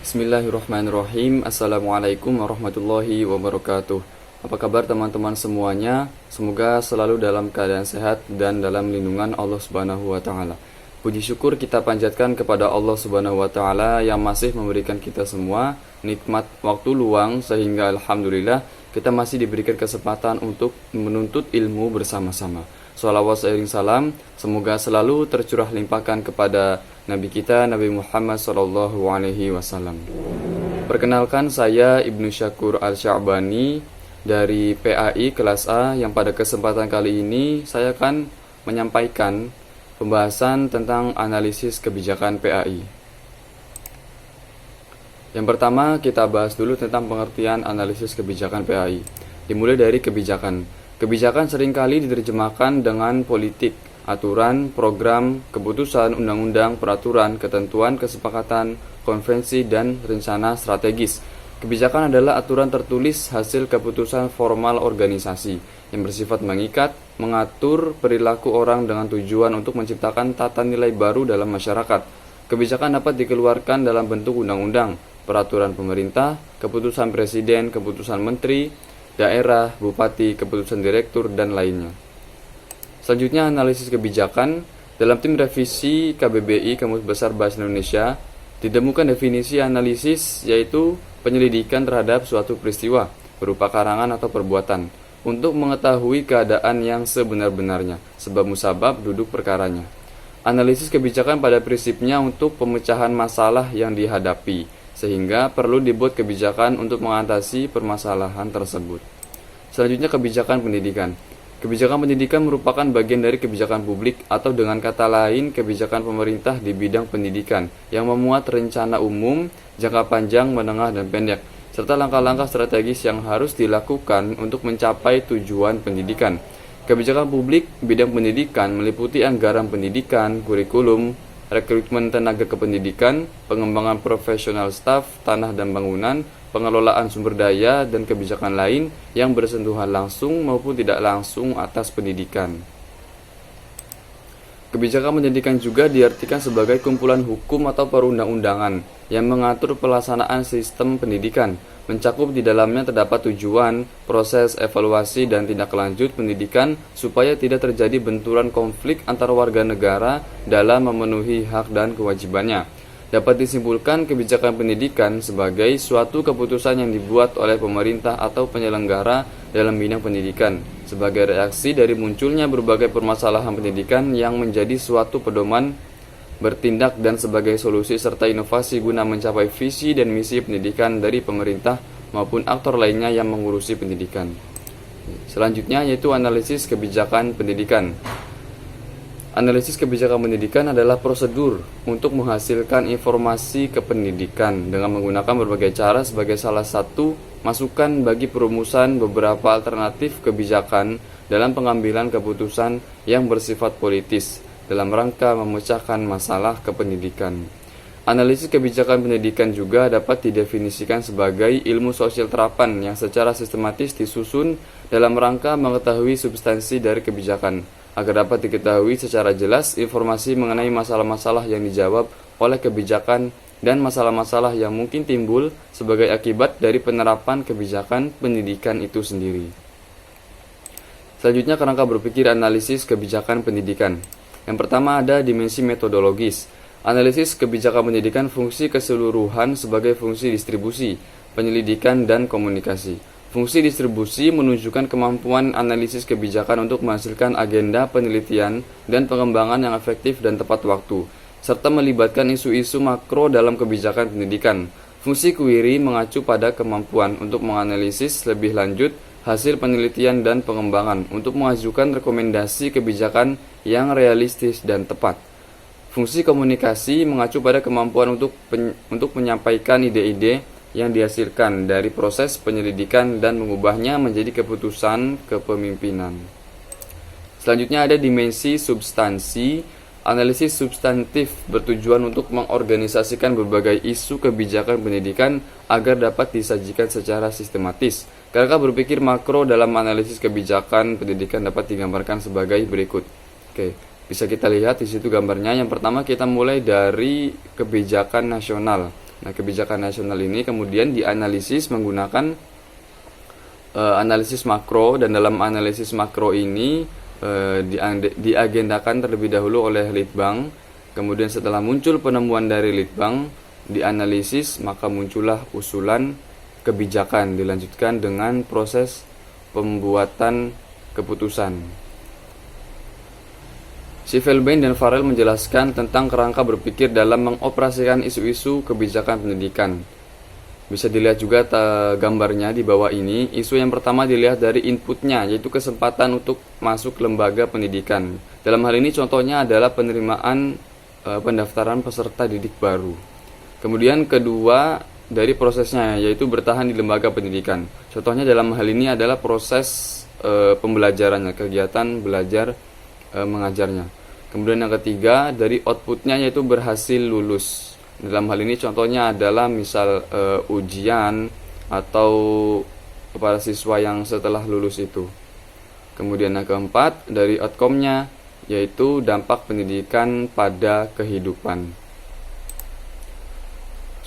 Bismillahirrahmanirrahim. Assalamualaikum warahmatullahi wabarakatuh. Apa kabar teman-teman semuanya? Semoga selalu dalam keadaan sehat dan dalam lindungan Allah Subhanahu wa taala. Puji syukur kita panjatkan kepada Allah Subhanahu wa taala yang masih memberikan kita semua nikmat waktu luang sehingga alhamdulillah kita masih diberikan kesempatan untuk menuntut ilmu bersama-sama. Shalawat seiring salam semoga selalu tercurah limpahkan kepada Nabi kita Nabi Muhammad SAW. Perkenalkan, saya Ibnu Syakur Al-Sya'bani dari PAI kelas A yang pada kesempatan kali ini saya akan menyampaikan pembahasan tentang analisis kebijakan PAI. Yang pertama kita bahas dulu tentang pengertian analisis kebijakan PAI. Dimulai dari kebijakan. Kebijakan seringkali diterjemahkan dengan politik, aturan, program, keputusan, undang-undang, peraturan, ketentuan, kesepakatan, konvensi, dan rencana strategis. Kebijakan adalah aturan tertulis hasil keputusan formal organisasi yang bersifat mengikat, mengatur perilaku orang dengan tujuan untuk menciptakan tata nilai baru dalam masyarakat. Kebijakan dapat dikeluarkan dalam bentuk undang-undang, peraturan pemerintah, keputusan presiden, keputusan menteri, daerah, bupati, keputusan direktur, dan lainnya. Selanjutnya, analisis kebijakan. Dalam tim revisi KBBI Kamus Besar Bahasa Indonesia ditemukan definisi analisis, yaitu penyelidikan terhadap suatu peristiwa berupa karangan atau perbuatan untuk mengetahui keadaan yang sebenar-benarnya, sebab musabab duduk perkaranya. Analisis kebijakan pada prinsipnya untuk pemecahan masalah yang dihadapi, sehingga perlu dibuat kebijakan untuk mengatasi permasalahan tersebut. Selanjutnya, kebijakan pendidikan. Kebijakan pendidikan merupakan bagian dari kebijakan publik atau dengan kata lain kebijakan pemerintah di bidang pendidikan yang memuat rencana umum, jangka panjang, menengah, dan pendek, serta langkah-langkah strategis yang harus dilakukan untuk mencapai tujuan pendidikan. Kebijakan publik bidang pendidikan meliputi anggaran pendidikan, kurikulum, rekrutmen tenaga kependidikan, pengembangan profesional staf, tanah dan bangunan, pengelolaan sumber daya, dan kebijakan lain yang bersentuhan langsung maupun tidak langsung atas pendidikan. Kebijakan pendidikan juga diartikan sebagai kumpulan hukum atau perundang-undangan yang mengatur pelaksanaan sistem pendidikan, mencakup di dalamnya terdapat tujuan, proses, evaluasi, dan tindak lanjut pendidikan supaya tidak terjadi benturan konflik antar warga negara dalam memenuhi hak dan kewajibannya. Dapat disimpulkan kebijakan pendidikan sebagai suatu keputusan yang dibuat oleh pemerintah atau penyelenggara dalam bidang pendidikan sebagai reaksi dari munculnya berbagai permasalahan pendidikan yang menjadi suatu pedoman bertindak dan sebagai solusi serta inovasi guna mencapai visi dan misi pendidikan dari pemerintah maupun aktor lainnya yang mengurusi pendidikan. Selanjutnya yaitu analisis kebijakan pendidikan. Analisis kebijakan pendidikan adalah prosedur untuk menghasilkan informasi kependidikan dengan menggunakan berbagai cara sebagai salah satu masukan bagi perumusan beberapa alternatif kebijakan dalam pengambilan keputusan yang bersifat politis dalam rangka memecahkan masalah kependidikan. Analisis kebijakan pendidikan juga dapat didefinisikan sebagai ilmu sosial terapan yang secara sistematis disusun dalam rangka mengetahui substansi dari kebijakan, agar dapat diketahui secara jelas informasi mengenai masalah-masalah yang dijawab oleh kebijakan dan masalah-masalah yang mungkin timbul sebagai akibat dari penerapan kebijakan pendidikan itu sendiri. Selanjutnya, kerangka berpikir analisis kebijakan pendidikan. Yang pertama ada dimensi metodologis. Analisis kebijakan pendidikan fungsi keseluruhan sebagai fungsi distribusi, penyelidikan, dan komunikasi. Fungsi distribusi menunjukkan kemampuan analisis kebijakan untuk menghasilkan agenda penelitian dan pengembangan yang efektif dan tepat waktu, serta melibatkan isu-isu makro dalam kebijakan pendidikan. Fungsi query mengacu pada kemampuan untuk menganalisis lebih lanjut hasil penelitian dan pengembangan untuk mengajukan rekomendasi kebijakan yang realistis dan tepat. Fungsi komunikasi mengacu pada kemampuan untuk menyampaikan ide-ide yang dihasilkan dari proses penyelidikan dan mengubahnya menjadi keputusan kepemimpinan. Selanjutnya ada dimensi substansi. Analisis substantif bertujuan untuk mengorganisasikan berbagai isu kebijakan pendidikan agar dapat disajikan secara sistematis. Kerangka berpikir makro dalam analisis kebijakan pendidikan dapat digambarkan sebagai berikut. Bisa kita lihat di situ gambarnya. Yang pertama kita mulai dari kebijakan nasional. Nah, kebijakan nasional ini kemudian dianalisis menggunakan analisis makro, dan dalam analisis makro ini diagendakan terlebih dahulu oleh Litbang. Kemudian setelah muncul penemuan dari Litbang, dianalisis, maka muncullah usulan kebijakan, dilanjutkan dengan proses pembuatan keputusan. Schivelbein dan Farrell menjelaskan tentang kerangka berpikir dalam mengoperasikan isu-isu kebijakan pendidikan. Bisa dilihat juga gambarnya di bawah ini. Isu yang pertama dilihat dari inputnya, yaitu kesempatan untuk masuk lembaga pendidikan. Dalam hal ini contohnya adalah penerimaan pendaftaran peserta didik baru. Kemudian kedua dari prosesnya, yaitu bertahan di lembaga pendidikan. Contohnya dalam hal ini adalah proses pembelajarannya, kegiatan belajar mengajarnya. Kemudian yang ketiga dari outputnya, yaitu berhasil lulus. Dalam hal ini contohnya adalah misal ujian atau para siswa yang setelah lulus itu. Kemudian yang keempat dari outcome-nya, yaitu dampak pendidikan pada kehidupan.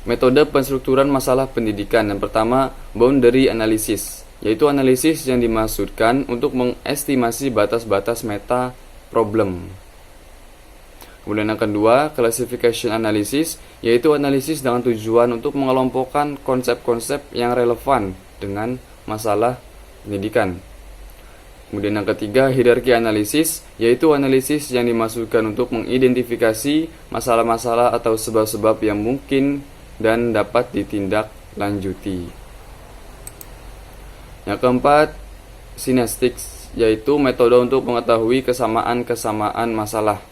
Metode penstrukturan masalah pendidikan. Yang pertama, boundary analysis, yaitu analisis yang dimaksudkan untuk mengestimasi batas-batas meta problem. Kemudian yang kedua, classification analysis, yaitu analisis dengan tujuan untuk mengelompokkan konsep-konsep yang relevan dengan masalah pendidikan. Kemudian yang ketiga, hierarki analisis, yaitu analisis yang dimaksudkan untuk mengidentifikasi masalah-masalah atau sebab-sebab yang mungkin dan dapat ditindaklanjuti. Yang keempat, synestics, yaitu metode untuk mengetahui kesamaan-kesamaan masalah.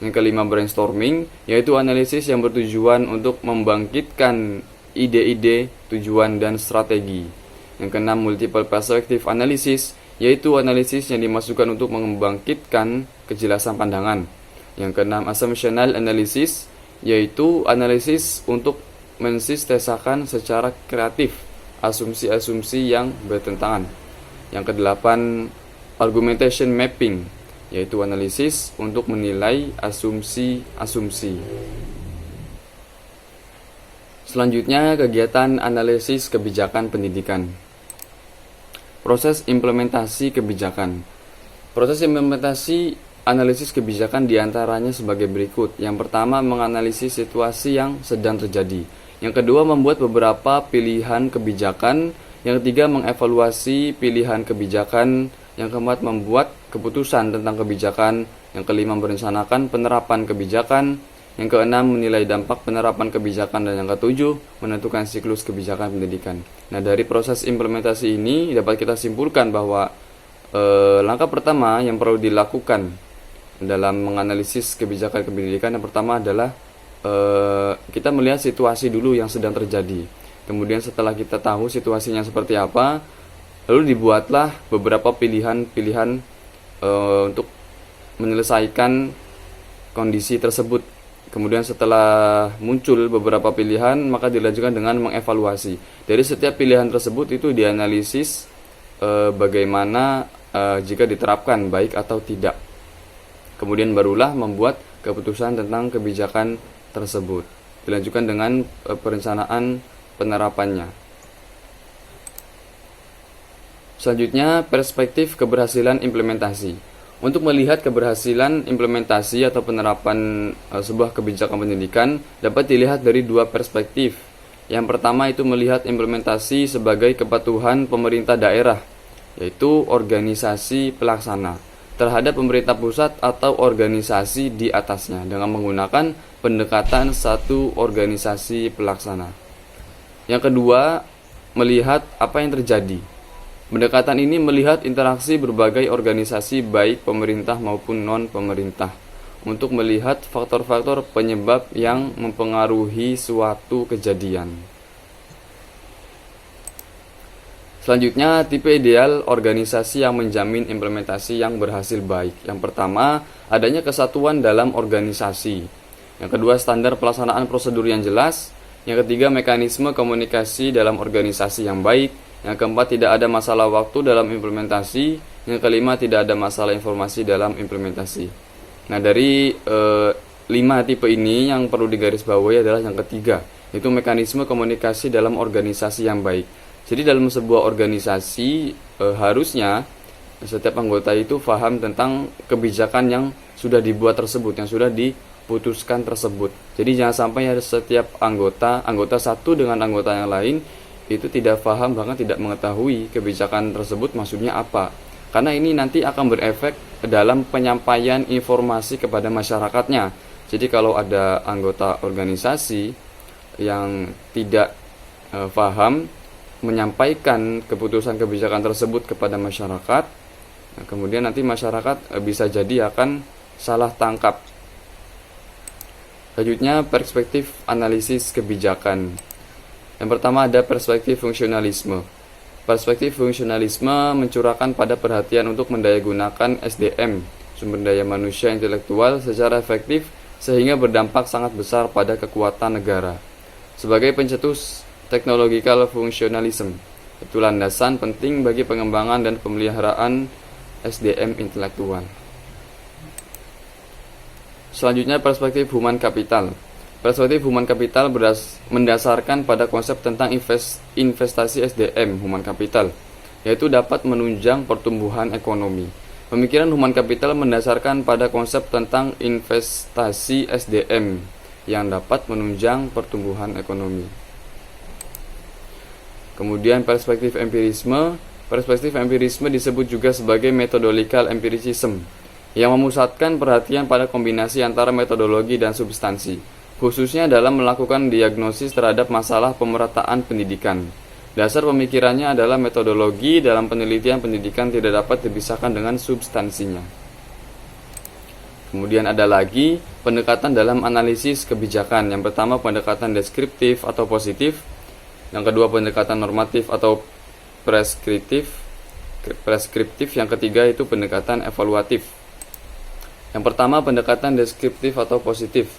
Yang kelima, brainstorming, yaitu analisis yang bertujuan untuk membangkitkan ide-ide, tujuan, dan strategi. Yang keenam, multiple perspective analysis, yaitu analisis yang dimaksudkan untuk membangkitkan kejelasan pandangan. Yang keenam, assumptional analysis, yaitu analisis untuk mensistesakan secara kreatif asumsi-asumsi yang bertentangan. Yang kedelapan, argumentation mapping, yaitu analisis untuk menilai asumsi-asumsi. Selanjutnya, kegiatan analisis kebijakan pendidikan. Proses implementasi kebijakan. Proses implementasi analisis kebijakan diantaranya sebagai berikut. Yang pertama, menganalisis situasi yang sedang terjadi. Yang kedua, membuat beberapa pilihan kebijakan. Yang ketiga, mengevaluasi pilihan kebijakan. Yang keempat, membuat keputusan tentang kebijakan. Yang kelima, merencanakan penerapan kebijakan. Yang keenam, menilai dampak penerapan kebijakan. Dan yang ketujuh, menentukan siklus kebijakan pendidikan. Nah, dari proses implementasi ini dapat kita simpulkan bahwa langkah pertama yang perlu dilakukan dalam menganalisis kebijakan pendidikan, yang pertama adalah kita melihat situasi dulu yang sedang terjadi. Kemudian setelah kita tahu situasinya seperti apa, lalu dibuatlah beberapa pilihan-pilihan untuk menyelesaikan kondisi tersebut. Kemudian setelah muncul beberapa pilihan, maka dilanjutkan dengan mengevaluasi. Dari setiap pilihan tersebut itu dianalisis bagaimana jika diterapkan baik atau tidak. Kemudian barulah membuat keputusan tentang kebijakan tersebut. Dilanjutkan dengan perencanaan penerapannya. Selanjutnya, perspektif keberhasilan implementasi. Untuk melihat keberhasilan implementasi atau penerapan sebuah kebijakan pendidikan dapat dilihat dari dua perspektif. Yang pertama itu melihat implementasi sebagai kepatuhan pemerintah daerah, yaitu organisasi pelaksana, terhadap pemerintah pusat atau organisasi di atasnya dengan menggunakan pendekatan satu organisasi pelaksana. Yang kedua, melihat apa yang terjadi. Pendekatan ini melihat interaksi berbagai organisasi baik pemerintah maupun non-pemerintah untuk melihat faktor-faktor penyebab yang mempengaruhi suatu kejadian. Selanjutnya, tipe ideal organisasi yang menjamin implementasi yang berhasil baik. Yang pertama, adanya kesatuan dalam organisasi. Yang kedua, standar pelaksanaan prosedur yang jelas. Yang ketiga, mekanisme komunikasi dalam organisasi yang baik. Yang keempat, tidak ada masalah waktu dalam implementasi. Yang kelima, tidak ada masalah informasi dalam implementasi. Nah, dari 5 tipe ini yang perlu digarisbawahi adalah yang ketiga, yaitu mekanisme komunikasi dalam organisasi yang baik. Jadi dalam sebuah organisasi harusnya setiap anggota itu paham tentang kebijakan yang sudah dibuat tersebut, yang sudah diputuskan tersebut. Jadi jangan sampai ada setiap anggota satu dengan anggota yang lain itu tidak paham, bahkan tidak mengetahui kebijakan tersebut maksudnya apa. Karena ini nanti akan berefek dalam penyampaian informasi kepada masyarakatnya. Jadi kalau ada anggota organisasi yang tidak paham menyampaikan keputusan kebijakan tersebut kepada masyarakat, kemudian nanti masyarakat bisa jadi akan salah tangkap. Selanjutnya, perspektif analisis kebijakan. Yang pertama ada perspektif fungsionalisme. Perspektif fungsionalisme mencurahkan pada perhatian untuk mendayagunakan SDM, sumber daya manusia intelektual, secara efektif sehingga berdampak sangat besar pada kekuatan negara. Sebagai pencetus technological functionalism, itu landasan penting bagi pengembangan dan pemeliharaan SDM intelektual. Selanjutnya, perspektif human capital. Perspektif human capital mendasarkan pada konsep tentang investasi SDM human capital, yaitu dapat menunjang pertumbuhan ekonomi. Pemikiran human capital mendasarkan pada konsep tentang investasi SDM yang dapat menunjang pertumbuhan ekonomi. Kemudian perspektif empirisme. Perspektif empirisme disebut juga sebagai methodological empiricism, yang memusatkan perhatian pada kombinasi antara metodologi dan substansi, khususnya dalam melakukan diagnosis terhadap masalah pemerataan pendidikan. Dasar pemikirannya adalah metodologi dalam penelitian pendidikan tidak dapat dipisahkan dengan substansinya. Kemudian ada lagi pendekatan dalam analisis kebijakan. Yang pertama pendekatan deskriptif atau positif, yang kedua pendekatan normatif atau preskriptif, yang ketiga itu pendekatan evaluatif. Yang pertama pendekatan deskriptif atau positif,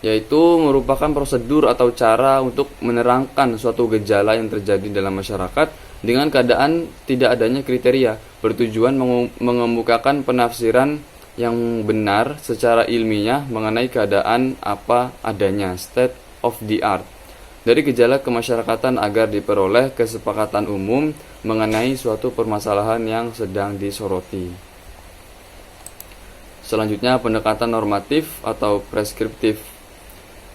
yaitu merupakan prosedur atau cara untuk menerangkan suatu gejala yang terjadi dalam masyarakat dengan keadaan tidak adanya kriteria, bertujuan mengemukakan penafsiran yang benar secara ilmiah mengenai keadaan apa adanya, state of the art, dari gejala kemasyarakatan agar diperoleh kesepakatan umum mengenai suatu permasalahan yang sedang disoroti. Selanjutnya pendekatan normatif atau preskriptif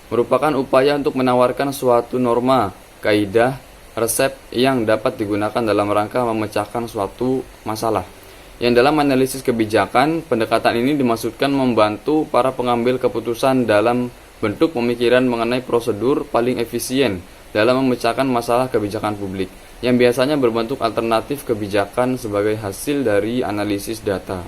merupakan upaya untuk menawarkan suatu norma, kaidah, resep yang dapat digunakan dalam rangka memecahkan suatu masalah. Yang dalam analisis kebijakan, pendekatan ini dimaksudkan membantu para pengambil keputusan dalam bentuk pemikiran mengenai prosedur paling efisien dalam memecahkan masalah kebijakan publik, yang biasanya berbentuk alternatif kebijakan sebagai hasil dari analisis data.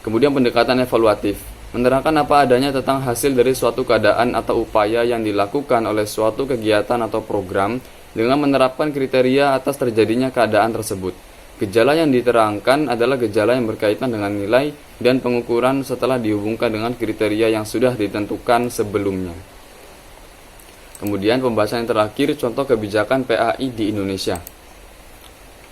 Kemudian pendekatan evaluatif menerangkan apa adanya tentang hasil dari suatu keadaan atau upaya yang dilakukan oleh suatu kegiatan atau program dengan menerapkan kriteria atas terjadinya keadaan tersebut. Gejala yang diterangkan adalah gejala yang berkaitan dengan nilai dan pengukuran setelah dihubungkan dengan kriteria yang sudah ditentukan sebelumnya. Kemudian pembahasan yang terakhir, contoh kebijakan PAI di Indonesia.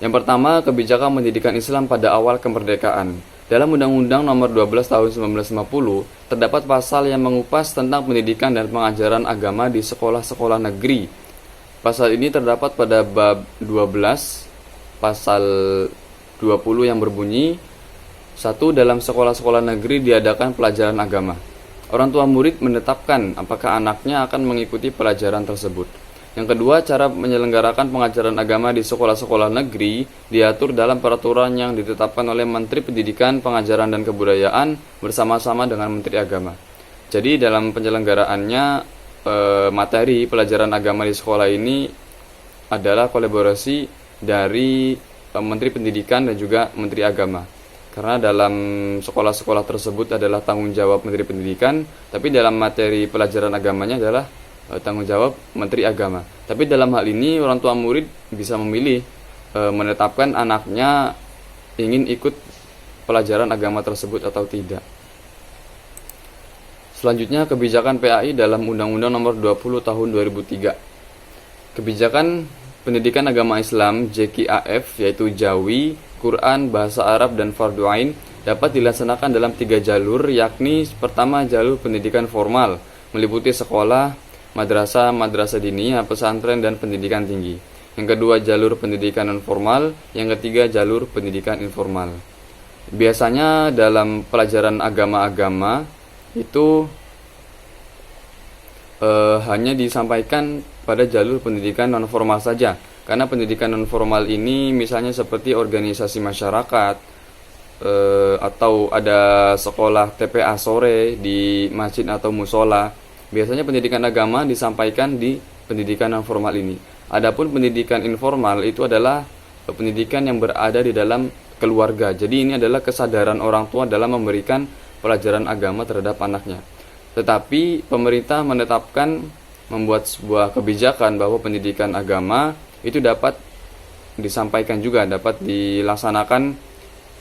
Yang pertama, kebijakan pendidikan Islam pada awal kemerdekaan. Dalam Undang-Undang Nomor 12 Tahun 1950, terdapat pasal yang mengupas tentang pendidikan dan pengajaran agama di sekolah-sekolah negeri. Pasal ini terdapat pada bab 12, pasal 20 yang berbunyi, 1. Dalam sekolah-sekolah negeri diadakan pelajaran agama. Orang tua murid menetapkan apakah anaknya akan mengikuti pelajaran tersebut. Yang kedua, cara menyelenggarakan pengajaran agama di sekolah-sekolah negeri diatur dalam peraturan yang ditetapkan oleh Menteri Pendidikan, Pengajaran dan Kebudayaan bersama-sama dengan Menteri Agama. Jadi dalam penyelenggaraannya materi pelajaran agama di sekolah ini adalah kolaborasi dari Menteri Pendidikan dan juga Menteri Agama. Karena dalam sekolah-sekolah tersebut adalah tanggung jawab Menteri Pendidikan, tapi dalam materi pelajaran agamanya adalah tanggung jawab Menteri Agama. Tapi dalam hal ini orang tua murid bisa memilih menetapkan anaknya ingin ikut pelajaran agama tersebut atau tidak. Selanjutnya kebijakan PAI dalam Undang-Undang Nomor 20 Tahun 2003. Kebijakan Pendidikan Agama Islam JKAF, yaitu Jawi, Quran, Bahasa Arab, dan Fardhu Ain dapat dilaksanakan dalam 3 jalur, yakni pertama jalur pendidikan formal, meliputi sekolah, madrasah, madrasah diniyah, pesantren, dan pendidikan tinggi. Yang kedua, jalur pendidikan non formal. Yang ketiga, jalur pendidikan informal. Biasanya dalam pelajaran agama-agama itu hanya disampaikan pada jalur pendidikan non formal saja. Karena pendidikan non formal ini misalnya seperti organisasi masyarakat, atau ada sekolah TPA sore di masjid atau musola. Biasanya pendidikan agama disampaikan di pendidikan non formal ini. Adapun pendidikan informal itu adalah pendidikan yang berada di dalam keluarga. Jadi ini adalah kesadaran orang tua dalam memberikan pelajaran agama terhadap anaknya. Tetapi pemerintah membuat sebuah kebijakan bahwa pendidikan agama itu dapat disampaikan juga, dapat dilaksanakan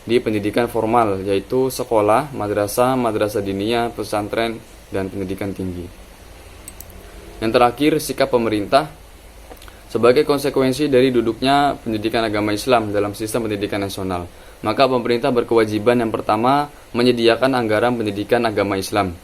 di pendidikan formal, yaitu sekolah, madrasah, madrasah diniyah, pesantren, dan pendidikan tinggi. Yang terakhir, sikap pemerintah. Sebagai konsekuensi dari duduknya pendidikan agama Islam dalam sistem pendidikan nasional, maka pemerintah berkewajiban yang pertama menyediakan anggaran pendidikan agama Islam.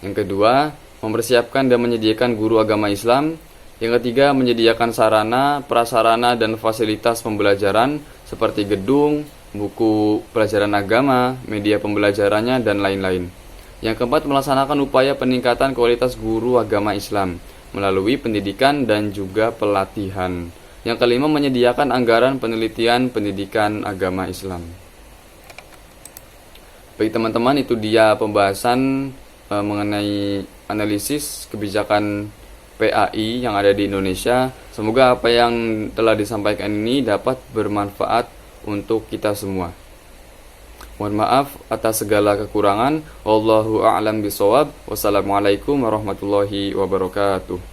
Yang kedua, mempersiapkan dan menyediakan guru agama Islam. Yang ketiga, menyediakan sarana, prasarana, dan fasilitas pembelajaran seperti gedung, buku pelajaran agama, media pembelajarannya, dan lain-lain. Yang keempat, melaksanakan upaya peningkatan kualitas guru agama Islam melalui pendidikan dan juga pelatihan. Yang kelima, menyediakan anggaran penelitian pendidikan agama Islam. Baik teman-teman, itu dia pembahasan mengenai analisis kebijakan PAI yang ada di Indonesia. Semoga apa yang telah disampaikan ini dapat bermanfaat untuk kita semua. Mohon maaf atas segala kekurangan. Wallahu a'lam bishawab. Wassalamualaikum warahmatullahi wabarakatuh.